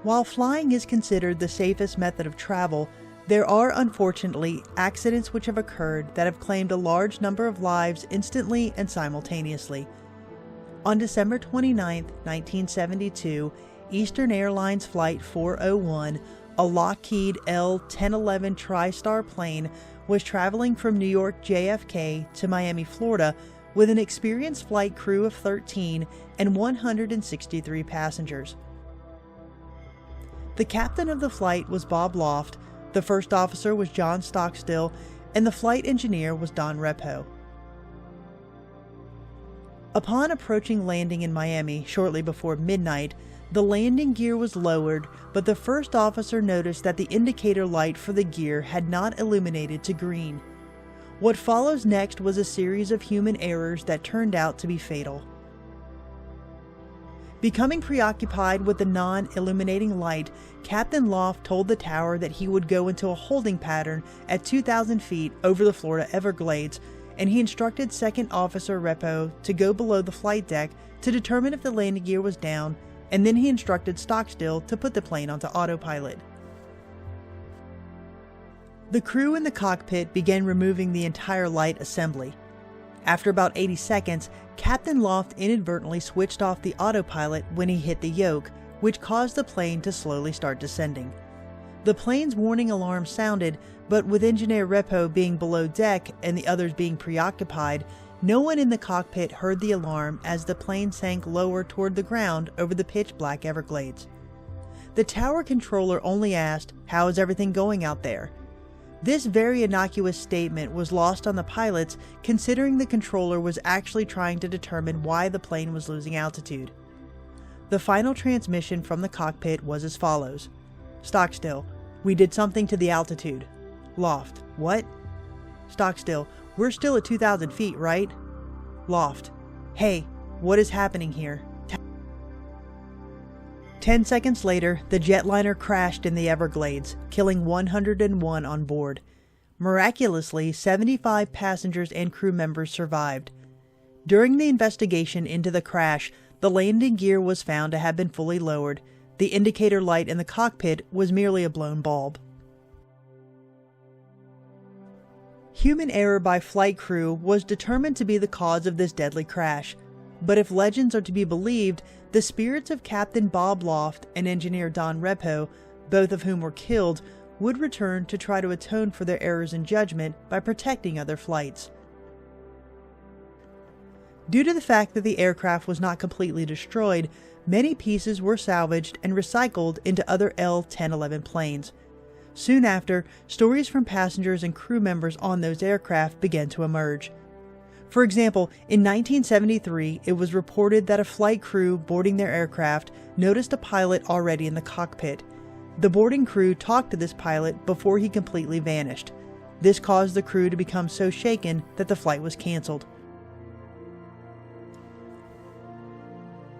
While flying is considered the safest method of travel, there are unfortunately accidents which have occurred that have claimed a large number of lives instantly and simultaneously. On December 29, 1972, Eastern Airlines Flight 401, a Lockheed L-1011 TriStar plane, was traveling from New York JFK to Miami, Florida, with an experienced flight crew of 13 and 163 passengers. The captain of the flight was Bob Loft, the first officer was John Stockstill, and the flight engineer was Don Repo. Upon approaching landing in Miami shortly before midnight, the landing gear was lowered, but the first officer noticed that the indicator light for the gear had not illuminated to green. What follows next was a series of human errors that turned out to be fatal. Becoming preoccupied with the non-illuminating light, Captain Loft told the tower that he would go into a holding pattern at 2,000 feet over the Florida Everglades, and he instructed Second Officer Repo to go below the flight deck to determine if the landing gear was down, and then he instructed Stockstill to put the plane onto autopilot. The crew in the cockpit began removing the entire light assembly. After about 80 seconds, Captain Loft inadvertently switched off the autopilot when he hit the yoke, which caused the plane to slowly start descending. The plane's warning alarm sounded, but with Engineer Repo being below deck and the others being preoccupied, no one in the cockpit heard the alarm as the plane sank lower toward the ground over the pitch-black Everglades. The tower controller only asked, "How is everything going out there?" This very innocuous statement was lost on the pilots, considering the controller was actually trying to determine why the plane was losing altitude. The final transmission from the cockpit was as follows. Stockstill: "We did something to the altitude." Loft: "What?" Stockstill: "We're still at 2,000 feet, right?" Loft: "Hey, what is happening here?" 10 seconds later, the jetliner crashed in the Everglades, killing 101 on board. Miraculously, 75 passengers and crew members survived. During the investigation into the crash, the landing gear was found to have been fully lowered. The indicator light in the cockpit was merely a blown bulb. Human error by flight crew was determined to be the cause of this deadly crash. But if legends are to be believed, the spirits of Captain Bob Loft and Engineer Don Repo, both of whom were killed, would return to try to atone for their errors in judgment by protecting other flights. Due to the fact that the aircraft was not completely destroyed, many pieces were salvaged and recycled into other L-1011 planes. Soon after, stories from passengers and crew members on those aircraft began to emerge. For example, in 1973, it was reported that a flight crew boarding their aircraft noticed a pilot already in the cockpit. The boarding crew talked to this pilot before he completely vanished. This caused the crew to become so shaken that the flight was canceled.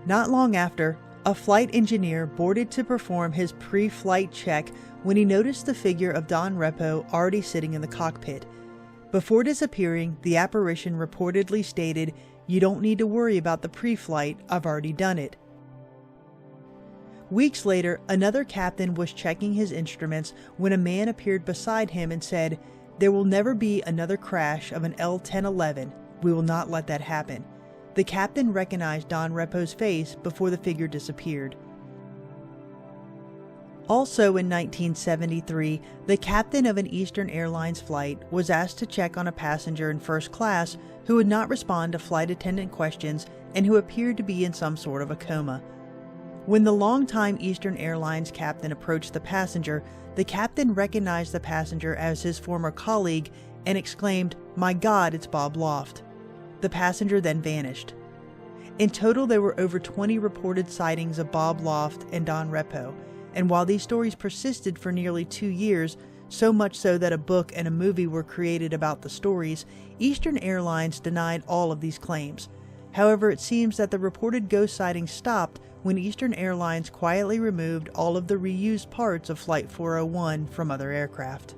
Not long after, a flight engineer boarded to perform his pre-flight check when he noticed the figure of Don Repo already sitting in the cockpit. Before disappearing, the apparition reportedly stated, "You don't need to worry about the pre-flight, I've already done it." Weeks later, another captain was checking his instruments when a man appeared beside him and said, "There will never be another crash of an L-1011. We will not let that happen." The captain recognized Don Repo's face before the figure disappeared. Also in 1973, the captain of an Eastern Airlines flight was asked to check on a passenger in first class who would not respond to flight attendant questions and who appeared to be in some sort of a coma. When the longtime Eastern Airlines captain approached the passenger, the captain recognized the passenger as his former colleague and exclaimed, "My God, it's Bob Loft." The passenger then vanished. In total, there were over 20 reported sightings of Bob Loft and Don Repo. And while these stories persisted for nearly 2 years, so much so that a book and a movie were created about the stories, Eastern Airlines denied all of these claims. However, it seems that the reported ghost sightings stopped when Eastern Airlines quietly removed all of the reused parts of Flight 401 from other aircraft.